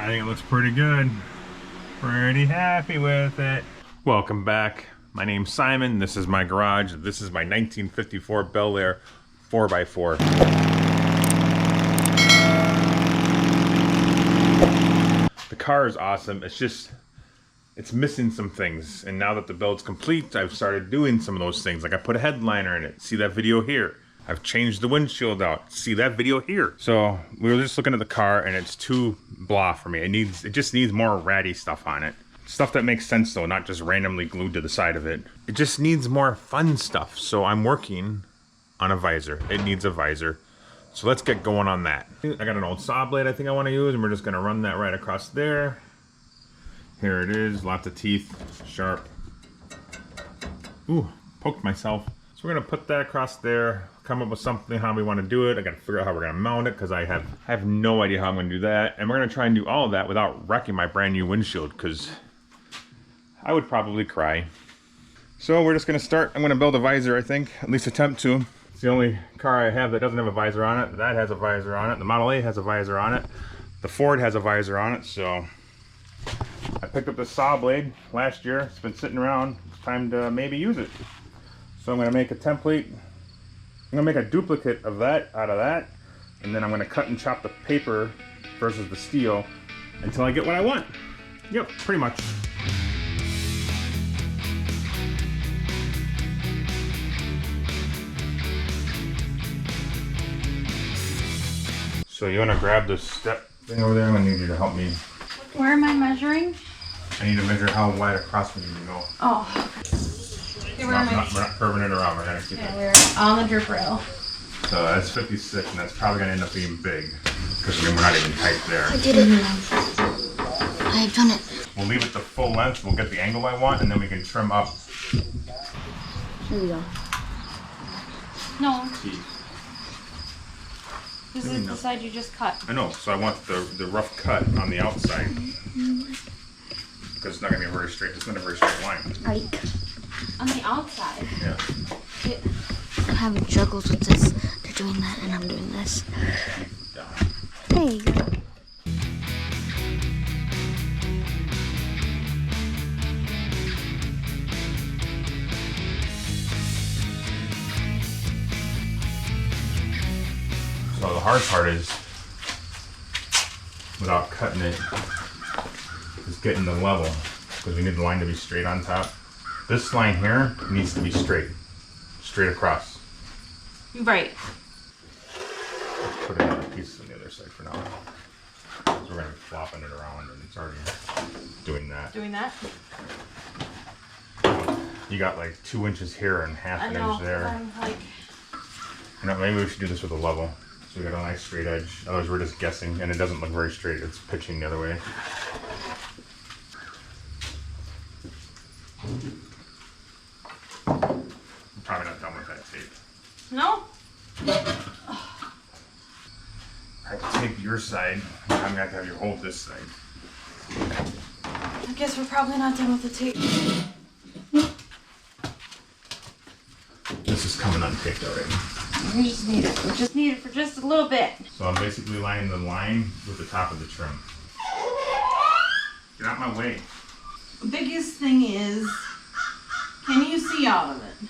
I think it looks pretty good. Pretty happy with it. Welcome back. My name's Simon. This is my garage. This is my 1954 Bel Air 4x4. The car is awesome. It's missing some things. And now that the build's complete, I've started doing some of those things. Like I put a headliner in it. See that video here. I've changed the windshield out. See that video here. So we were just looking at the car and it's too blah for me. It just needs more ratty stuff on it. Stuff that makes sense though, not just randomly glued to the side of it. It just needs more fun stuff. So I'm working on a visor. It needs a visor. So let's get going on that. I got an old saw blade I think I want to use, and we're just gonna run that right across there. Here it is, lots of teeth, sharp. Ooh, poked myself. So we're gonna put that across there, come up with something, how we want to do it. I gotta figure out how we're gonna mount it, because I have no idea how I'm gonna do that. And we're gonna try and do all of that without wrecking my brand new windshield, because I would probably cry. So we're just gonna start. I'm gonna build a visor, I think, at least attempt to. It's the only car I have that doesn't have a visor on it. That has a visor on it. The Model A has a visor on it. The Ford has a visor on it. So I picked up this saw blade last year. It's been sitting around. It's time to maybe use it. So I'm gonna make a template. I'm gonna make a duplicate of that out of that, and then I'm gonna cut and chop the paper versus the steel until I get what I want. Yep, pretty much. So you wanna grab this step thing over there? I'm gonna need you to help me. Where am I measuring? I need to measure how wide across we need to go. Oh. Okay, we're not curving it around, we're gonna keep it. We're on the drip rail. So that's 56, and that's probably gonna end up being big, because we're not even tight there. I did it. I've done it. We'll leave it to full length, we'll get the angle I want, and then we can trim up. Here we go. No, Teeth. this is the side you just cut. I know, so I want the rough cut on the outside. Because it's not gonna be a very straight, it's not a very straight line. Ike. On the outside. Yeah. I'm having struggles with this. They're doing that and I'm doing this. There you go. So the hard part is, without cutting it, is getting the level, because we need the line to be straight on top. This line here needs to be straight across. Right. Let's put another piece on the other side for now. So we're going to be flopping it around, and it's already doing that. Doing that? You got like 2 inches here and half an inch there. I'm like... You know, maybe we should do this with a level. So we got a nice straight edge. Otherwise we're just guessing, and it doesn't look very straight. It's pitching the other way. I'm probably not done with that tape. No? I have to tape your side. I'm gonna have to have you hold this side. I guess we're probably not done with the tape. This is coming untaped already. We just need it. We just need it for just a little bit. So I'm basically lining the line with the top of the trim. Get out my way. The biggest thing is, can you see all of it?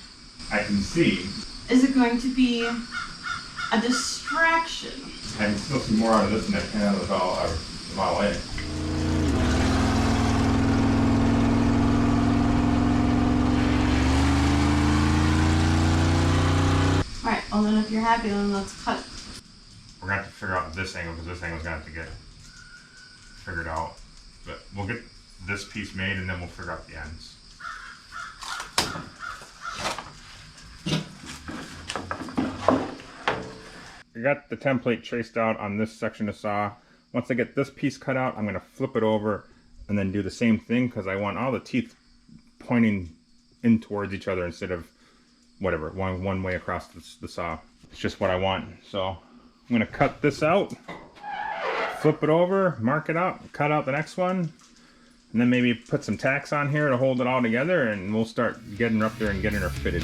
I can see. Is it going to be a distraction? I can still see more out of this than I can out of the Model A. Alright, well then if you're happy, then let's cut it. We're gonna have to figure out this angle, because this angle's gonna have to get figured out. But we'll get this piece made, and then we'll figure out the ends. I got the template traced out on this section of saw. Once I get this piece cut out, I'm gonna flip it over and then do the same thing, because I want all the teeth pointing in towards each other instead of whatever, one way across the saw. It's just what I want. So I'm gonna cut this out, flip it over, mark it out, cut out the next one, and then maybe put some tacks on here to hold it all together, and we'll start getting her up there and getting her fitted.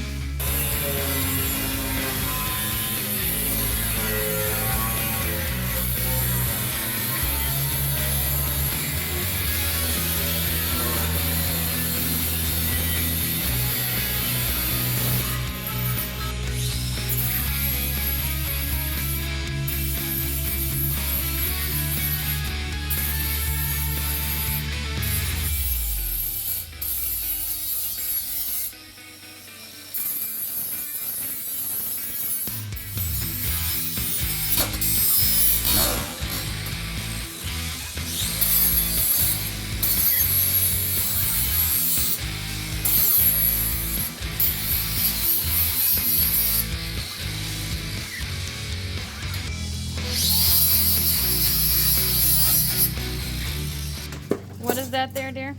What is that there, dear?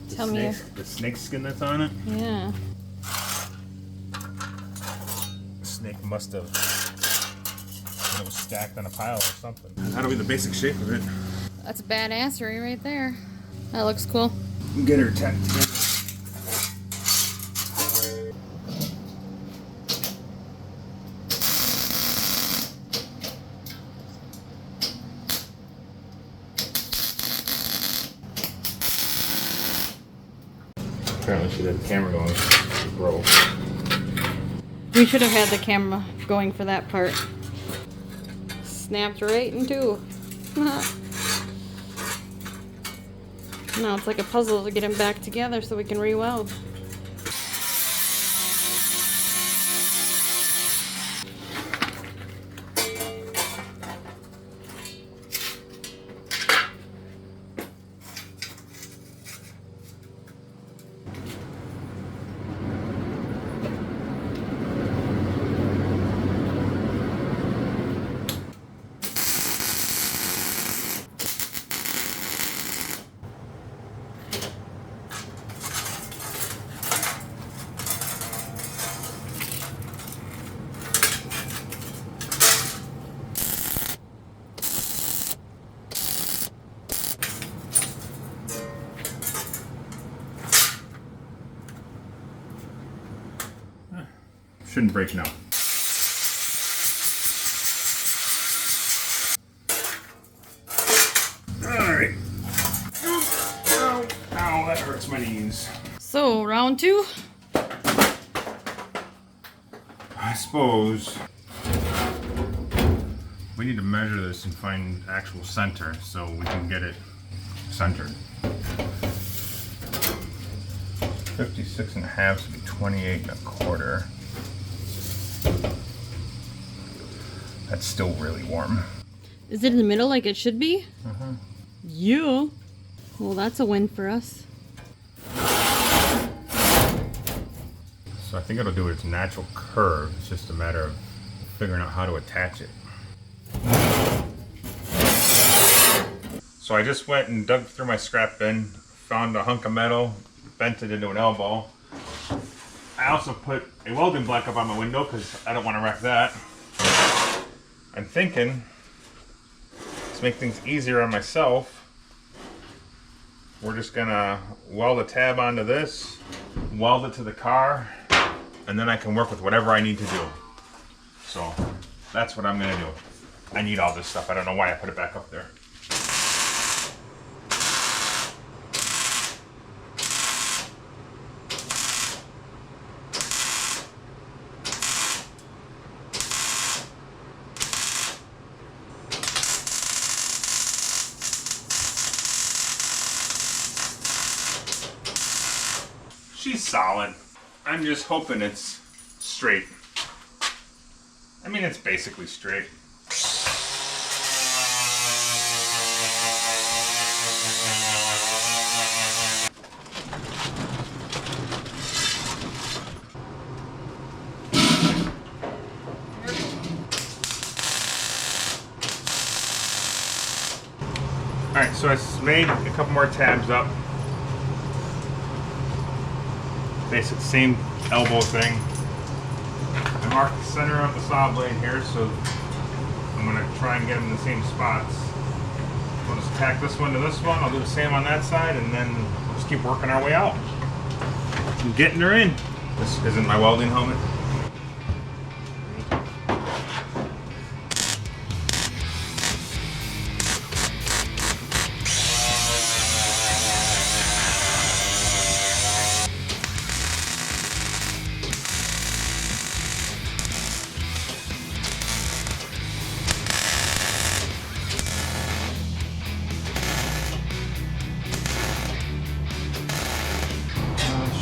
Tell me. The snake skin that's on it. Yeah. The snake must have. It was stacked on a pile or something. That'll be the basic shape of it. That's a badassery right there. That looks cool. Get her tacked together. Apparently she had the camera going. It broke. We should have had the camera going for that part. Snapped right in two. Now it's like a puzzle to get them back together so we can re-weld. Shouldn't break now. Alright. Ow, ow, that hurts my knees. So, round two? I suppose we need to measure this and find actual center so we can get it centered. 56 and a half should be 28 and a quarter. That's still really warm. Is it in the middle like it should be? Yeah. Well, that's a win for us. So I think it'll do its natural curve. It's just a matter of figuring out how to attach it. So I just went and dug through my scrap bin, found a hunk of metal, bent it into an elbow. I also put a welding block up on my window because I don't want to wreck that. I'm thinking, to make things easier on myself, we're just gonna weld a tab onto this, weld it to the car, and then I can work with whatever I need to do. So that's what I'm gonna do. I need all this stuff. I don't know why I put it back up there. She's solid. I'm just hoping it's straight. I mean, it's basically straight. Alright, so I made a couple more tabs up. Basic same elbow thing. I marked the center of the saw blade here, so I'm going to try and get them in the same spots. We'll just tack this one to this one. I'll do the same on that side, and then we'll just keep working our way out. I'm getting her in. This isn't my welding helmet.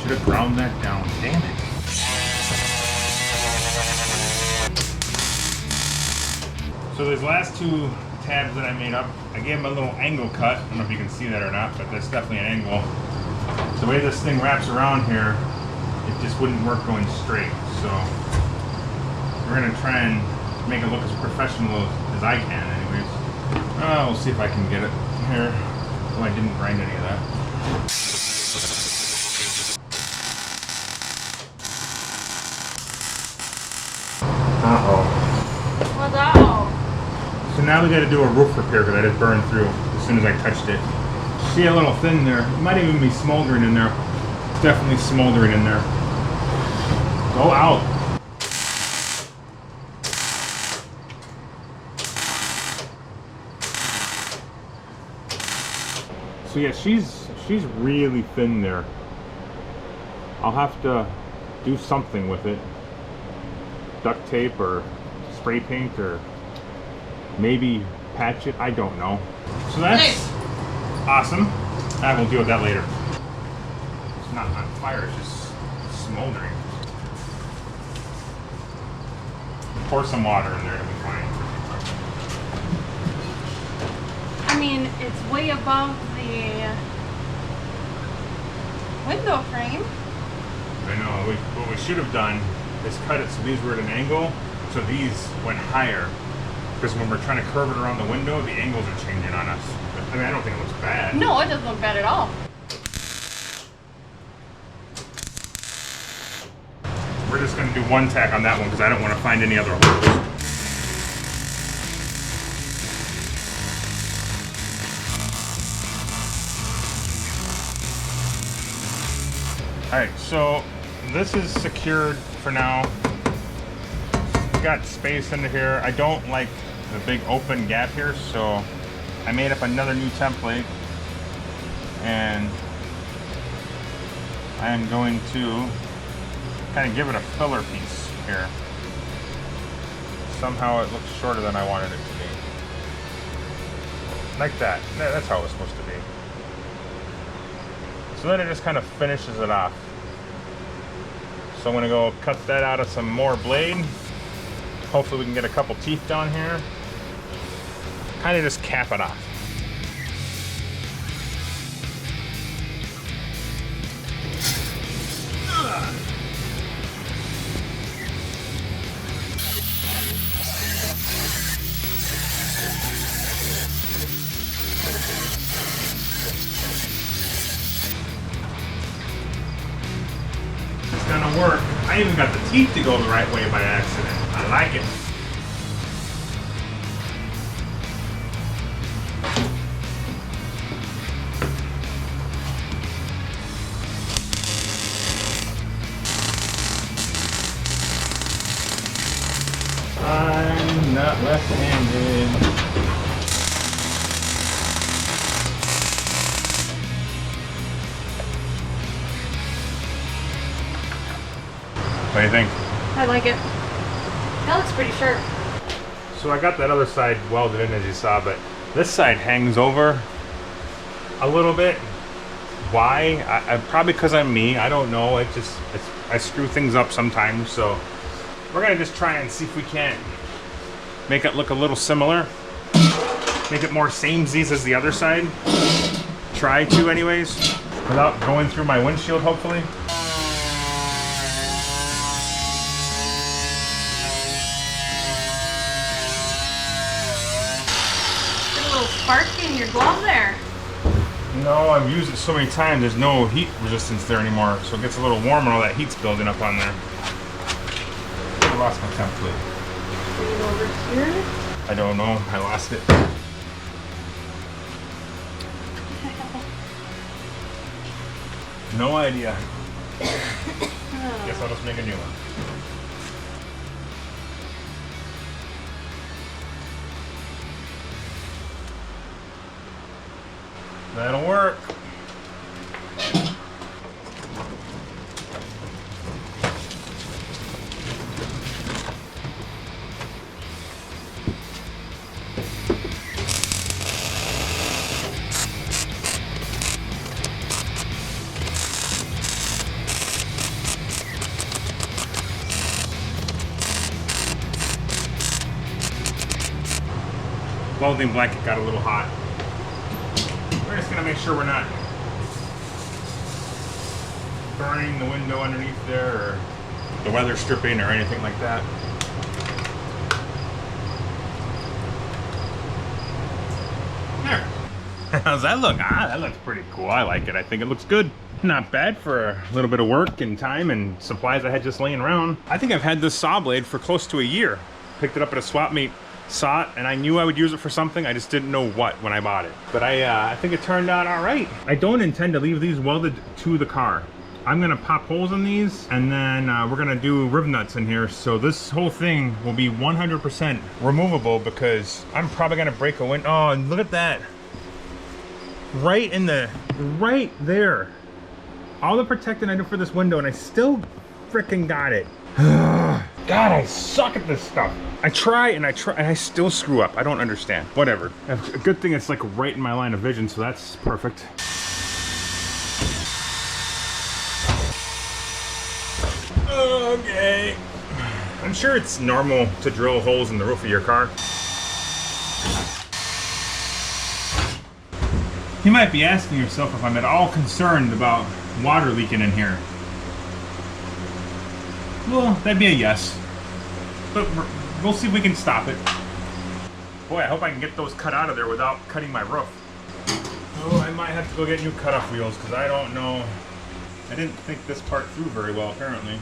Should have ground that down. Damn it. So these last two tabs that I made up, I gave them a little angle cut. I don't know if you can see that or not, but that's definitely an angle. The way this thing wraps around here, it just wouldn't work going straight. So we're going to try and make it look as professional as I can anyways. We'll see if I can get it here. A Oh, I didn't grind any of that. Uh-oh. What's out? So now we got to do a roof repair because I just burned through as soon as I touched it. See a little thin there. It might even be smoldering in there. It's definitely smoldering in there. Go out. So yeah, she's really thin there. I'll have to do something with it. Duct tape or spray paint or maybe patch it. I don't know. So that's awesome. I will deal with that later. It's not on fire, it's just smoldering. Pour some water in there, it'll be fine. I mean, it's way above the window frame. I know, what we should have done is cut it so these were at an angle, so these went higher. Because when we're trying to curve it around the window, the angles are changing on us. I mean, I don't think it looks bad. No, it doesn't look bad at all. We're just going to do one tack on that one because I don't want to find any other holes. Alright, so this is secured for now. It's got space under here. I don't like the big open gap here, so I made up another new template and I'm going to kind of give it a filler piece here. Somehow it looks shorter than I wanted it to be. Like that. That's how it was supposed to be. So then it just kind of finishes it off. So I'm going to go cut that out of some more blade. Hopefully we can get a couple teeth down here. Kind of just cap it off. It's gonna work. I even got the teeth to go the right way by accident. I like it. I'm not left-handed. What do you think? I like it. That looks pretty sharp. So I got that other side welded in as you saw, but this side hangs over a little bit. Why? I probably because I'm me. I don't know. I screw things up sometimes, so we're gonna just try and see if we can't make it look a little similar. Make it more samesies as the other side. Try to anyways, without going through my windshield hopefully. Get a little spark in your glove there. No, I've used it so many times, there's no heat resistance there anymore, so it gets a little warm and all that heat's building up on there. I lost my template. Put it over here. I don't know, I lost it. No idea. Guess I'll just make a new one. That'll work. Welding blanket got a little hot. We're just gonna make sure we're not burning the window underneath there or the weather stripping or anything like that. There. How's that look? Ah, that looks pretty cool. I like it. I think it looks good. Not bad for a little bit of work and time and supplies I had just laying around. I think I've had this saw blade for close to a year. Picked it up at a swap meet, saw it, and I knew I would use it for something. I just didn't know what when I bought it. But I think it turned out all right. I don't intend to leave these welded to the car. I'm gonna pop holes in these, and then we're gonna do riv nuts in here. So this whole thing will be 100% removable because I'm probably gonna break a window. Oh, and look at that. Right there. All the protecting I do for this window, and I still freaking got it. God, I suck at this stuff. I try, and I still screw up. I don't understand. Whatever. A good thing it's like right in my line of vision, so that's perfect. Okay. I'm sure it's normal to drill holes in the roof of your car. You might be asking yourself if I'm at all concerned about water leaking in here. Well, that'd be a yes. But we'll see if we can stop it. Boy, I hope I can get those cut out of there without cutting my roof. Oh, I might have to go get new cutoff wheels because I don't know. I didn't think this part through very well, apparently.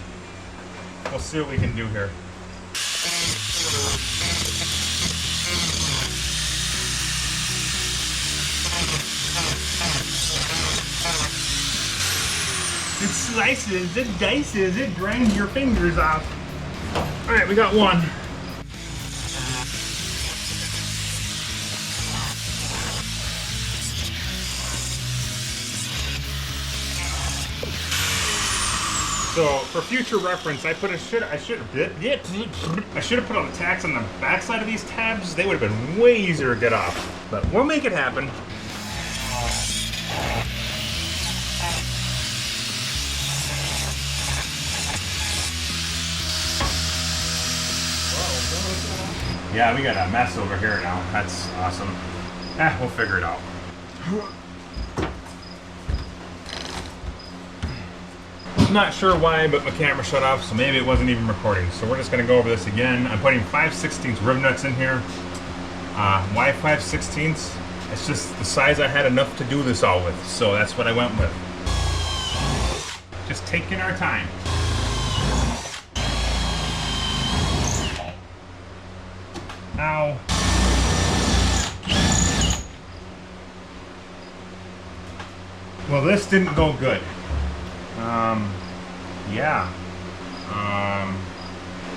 We'll see what we can do here. It slices, it dices, it grinds your fingers off. All right, we got one. So for future reference, I should have put all the tacks on the backside of these tabs. They would have been way easier to get off, but we'll make it happen. Yeah, we got a mess over here now. That's awesome. We'll figure it out. Not sure why, but my camera shut off, so maybe it wasn't even recording. So we're just gonna go over this again. I'm putting 5/16 riv nuts in here. Why 5/16? It's just the size I had enough to do this all with, so that's what I went with. Just taking our time. Ow. Well, this didn't go good. Yeah.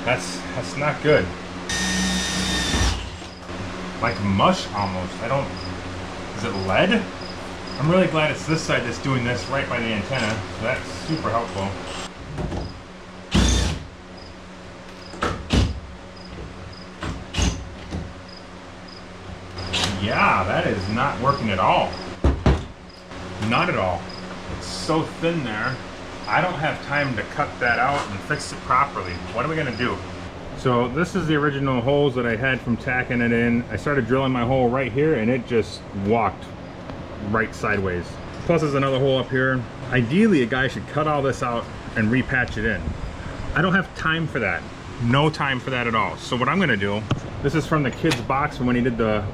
That's not good. Like mush almost. Is it lead? I'm really glad it's this side that's doing this right by the antenna. So that's super helpful. Yeah, that is not working at all. Not at all. It's so thin there. I don't have time to cut that out and fix it properly. What are we gonna do? So this is the original holes that I had from tacking it in. I started drilling my hole right here and it just walked right sideways. Plus there's another hole up here. Ideally a guy should cut all this out and repatch it in. I don't have time for that. No time for that at all. So what I'm gonna do, this is from the kid's box from when he did the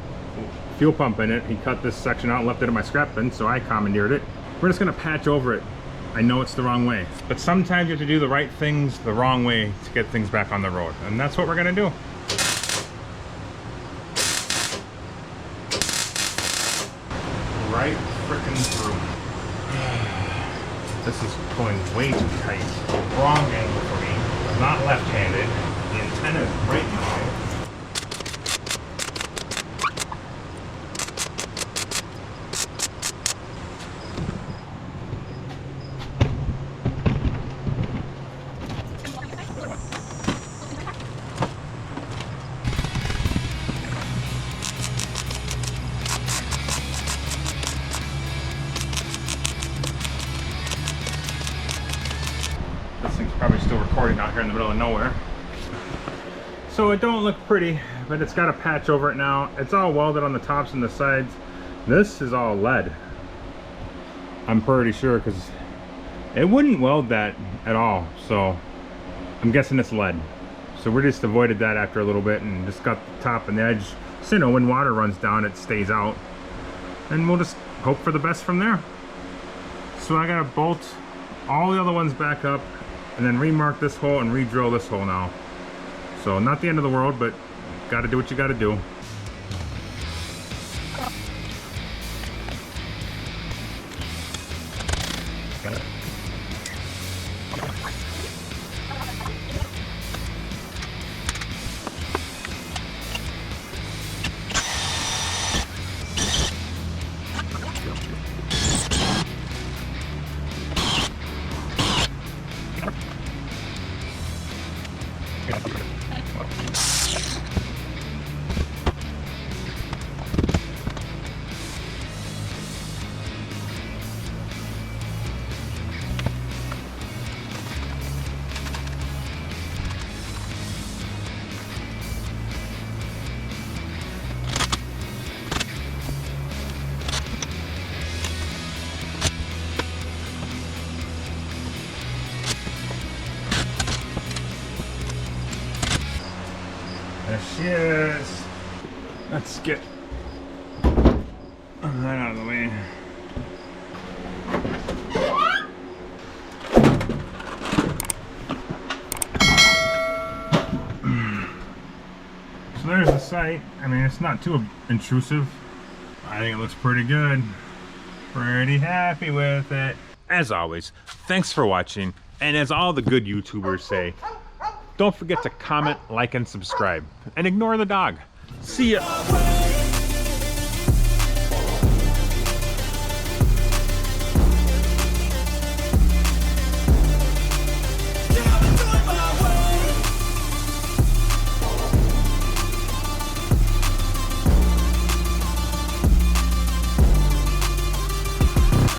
fuel pump in it. He cut this section out and left it in my scrap bin, so I commandeered it. We're just gonna patch over it. I know it's the wrong way, but sometimes you have to do the right things the wrong way to get things back on the road, and that's what we're gonna do. Right frickin' through. This is pulling way too tight. Wrong angle for me. I'm not left-handed. The antenna is right in the way. Probably still recording out here in the middle of nowhere. So it don't look pretty, but it's got a patch over it now. It's all welded on the tops and the sides. This is all lead. I'm pretty sure, because it wouldn't weld that at all. So I'm guessing it's lead. So we just avoided that after a little bit and just got the top and the edge. So you know, when water runs down, it stays out. and we'll just hope for the best from there. So I gotta bolt all the other ones back up and then remark this hole and re-drill this hole now. So not the end of the world, but gotta do what you gotta do. There she is. Let's get that out of the way. So there's the site. I mean, it's not too intrusive. I think it looks pretty good. Pretty happy with it. As always, thanks for watching. And as all the good YouTubers say, don't forget to comment, like, and subscribe. And ignore the dog. See ya.